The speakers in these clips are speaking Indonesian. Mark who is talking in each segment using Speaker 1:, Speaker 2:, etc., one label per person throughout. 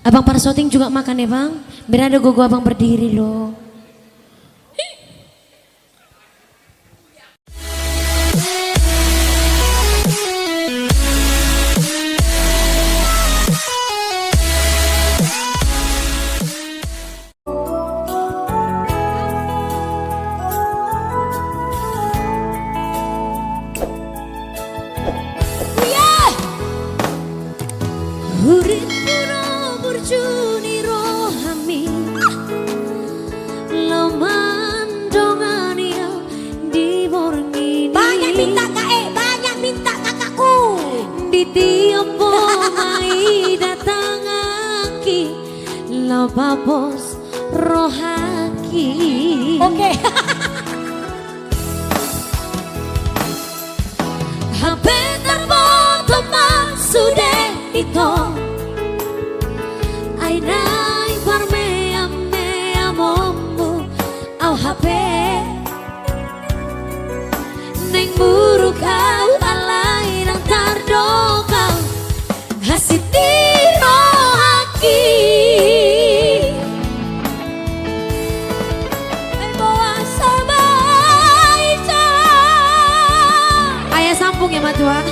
Speaker 1: Abang Parsoting juga makan ya bang? Biar ada gogo abang berdiri loh. Urip pura burjuni rohami Lamandongania diborngini.
Speaker 2: Banyak minta kak, banyak minta kakakku.
Speaker 1: Di tiap pomai datang aki Lapapos rohaki.
Speaker 2: Oke.
Speaker 1: HP terfoto sudah itu Ainai parmea mea momu au HP Neng buru kau alai nang tardoka Hasitiro haki Bawa sama Ica. Ayah sambung ya Matua.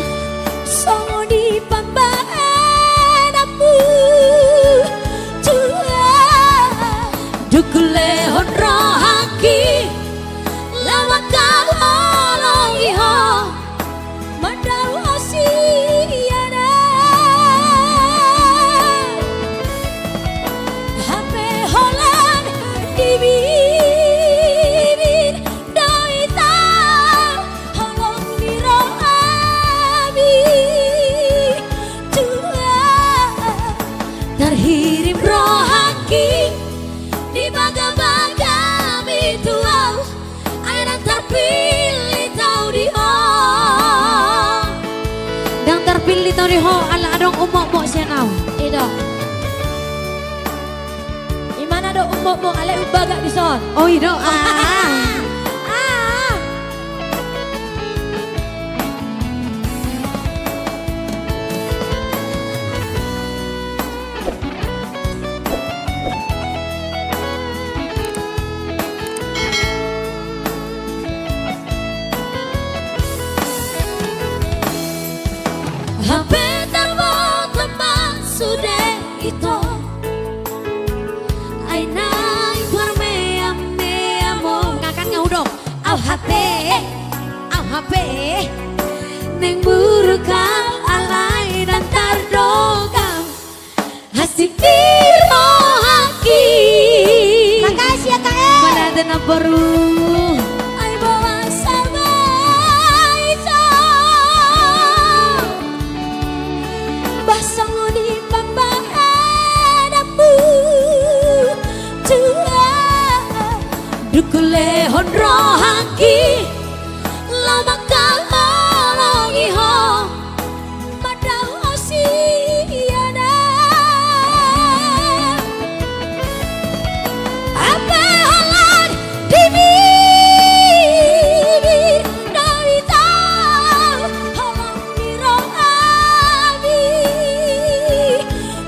Speaker 1: Songo di pambanamu Jua Dukule honro haki Lawa kalolongi ho Mandau osiana Hape holan di bibir Doita holong di rohami Terhirim rohaki di baga-baga bituau Anak terpilih tau di ho Dan terpilih tau di ho ala adong umok-umok sianau
Speaker 2: Itu. Imana do umbo ale baga bison.
Speaker 1: Oh iya HP terbuat lemah sudah itu Ainai parmea mea mo Ngakan ngaudok Au HP Neng buru kau alai dan tardokau Hasib tiro haki.
Speaker 2: Makasih ya kak.
Speaker 1: Pada dana baru Ai bawa sama Ica.
Speaker 2: Basang di pambanamu Jua
Speaker 1: Dukule honro haki Lama kalolongi ho
Speaker 2: Madau osiana
Speaker 1: Apa halan di bibir
Speaker 2: Doita holong di rohami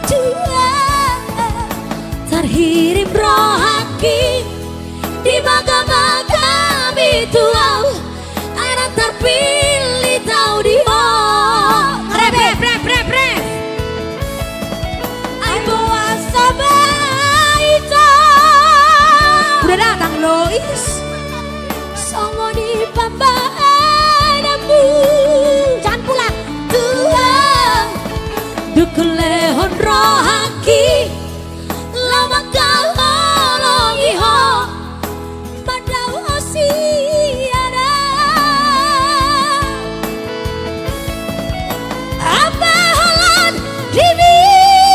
Speaker 2: Jua
Speaker 1: Terhirim rohaki di baga-baga bituau Anak terpilih tau di ho Rep
Speaker 2: Ai bawa sama Ica.
Speaker 1: Udah datang Lois.
Speaker 2: Songo di pambanamu Jangan pulang.
Speaker 1: Tuhan Dukule honro haki Lama kalolongi ho
Speaker 2: Madau osiana
Speaker 1: Apa halan di bibir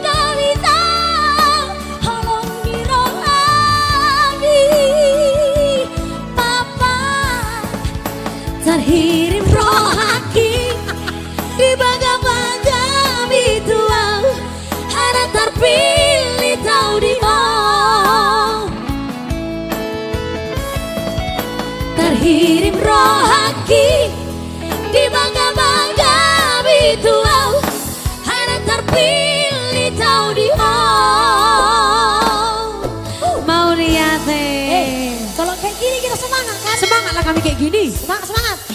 Speaker 2: Doita holong di rohami Papa
Speaker 1: Terhirim rohaki di baga-baga bituau Anak terpilih tau di ho Terhirim rohaki di baga-baga bituau Anak terpilih
Speaker 2: pilih tahu di
Speaker 1: Mau lihat
Speaker 2: kalau kayak gini kita semangat kan?
Speaker 1: Semangat lah kami kayak gini.
Speaker 2: Semangat, semangat.